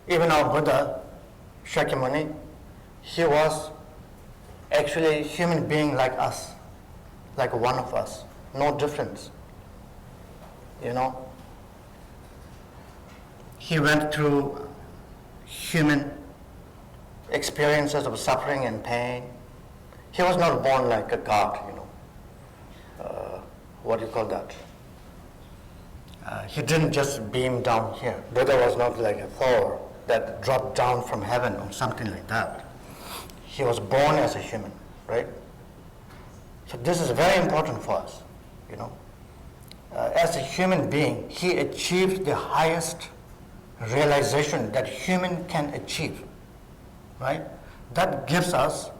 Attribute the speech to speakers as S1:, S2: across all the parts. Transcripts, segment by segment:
S1: Even our Buddha, Shakyamuni, he was actually a human being like us, like one of us, no difference. He went through human experiences of suffering and pain. He was not born like a god, what do you call that? He didn't just beam down here. Buddha was not like a Thor that dropped down from heaven or something like that. He was born as a human, right? So this is very important for us, As a human being, he achieved the highest realization that human can achieve, right? That gives us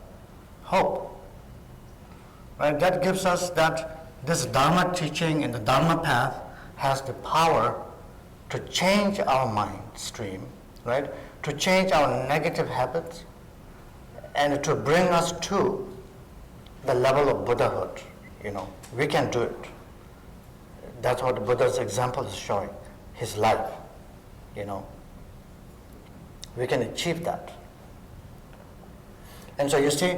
S1: hope, right? That gives us that this Dharma teaching and the Dharma path has the power to change our mind stream, right? To change our negative habits and to bring us to the level of Buddhahood, We can do it. That's what Buddha's example is showing, his life, We can achieve that. And so you see,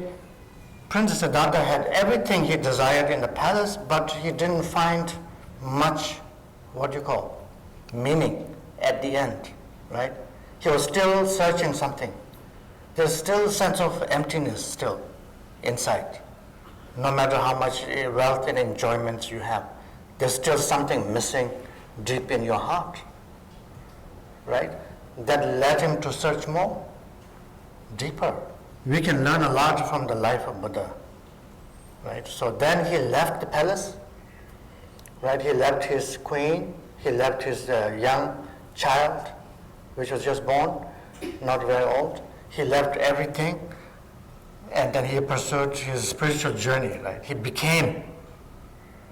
S1: Prince Siddhartha had everything he desired in the palace, but he didn't find much, meaning at the end, right? He was still searching something. There's still a sense of emptiness still inside. No matter how much wealth and enjoyment you have, there's still something missing deep in your heart, right? That led him to search more, deeper. We can learn a lot from the life of Buddha, right? So then he left the palace, right? He left his queen, he left his young child, which was just born, not very old. He left everything, and then he pursued his spiritual journey, right? He became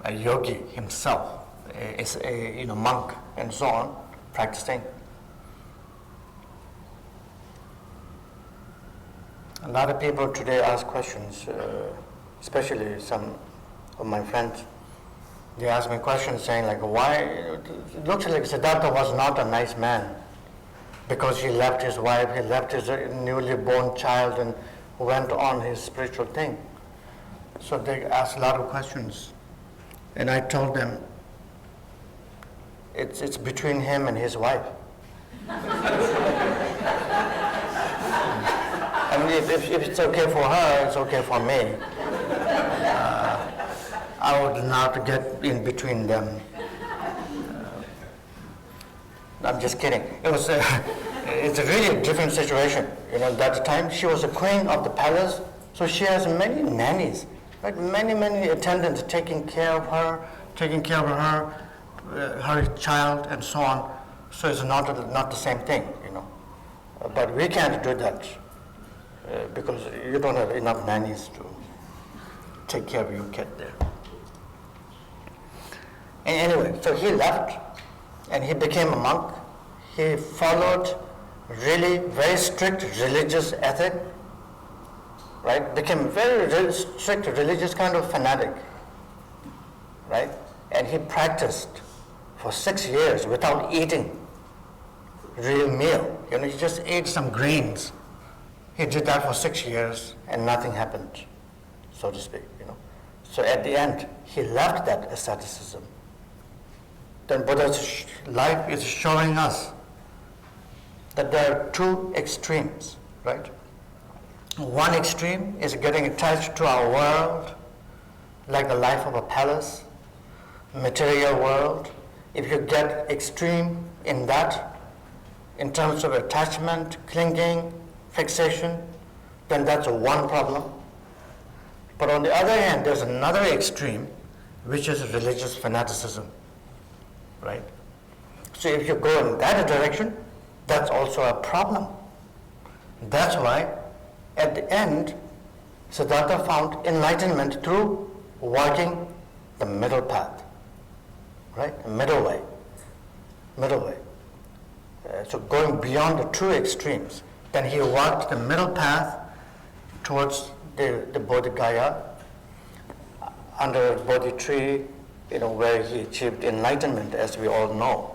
S1: a yogi himself, a monk, and so on, practicing. A lot of people today ask questions, especially some of my friends. They ask me questions saying why, it looks like Siddhartha was not a nice man because he left his wife, he left his newly born child and went on his spiritual thing. So they asked a lot of questions. And I told them, it's between him and his wife. I mean, if it's okay for her, it's okay for me. I would not get in between them. I'm just kidding. It's a really different situation. At that time, she was a queen of the palace, so she has many nannies, right? Many attendants taking care of her, her child, and so on. So it's not the same thing, But we can't do that because you don't have enough nannies to take care of your kid there. And anyway, so he left and he became a monk. He followed really very strict religious ethic, right? Became very strict religious kind of fanatic, right? And he practiced for 6 years without eating real meal. He just ate some grains. He did that for 6 years and nothing happened, so to speak, So at the end, he left that asceticism. Then Buddha's life is showing us that there are two extremes, right? One extreme is getting attached to our world, like the life of a palace, material world. If you get extreme in that, in terms of attachment, clinging, fixation, then that's one problem. But on the other hand, there's another extreme, which is religious fanaticism, right? So if you go in that direction, that's also a problem. That's why, at the end, Siddhartha found enlightenment through walking the middle path, right? The middle way. So going beyond the two extremes, then he walked the middle path towards the Bodhi Gaya, under a Bodhi tree, where he achieved enlightenment, as we all know.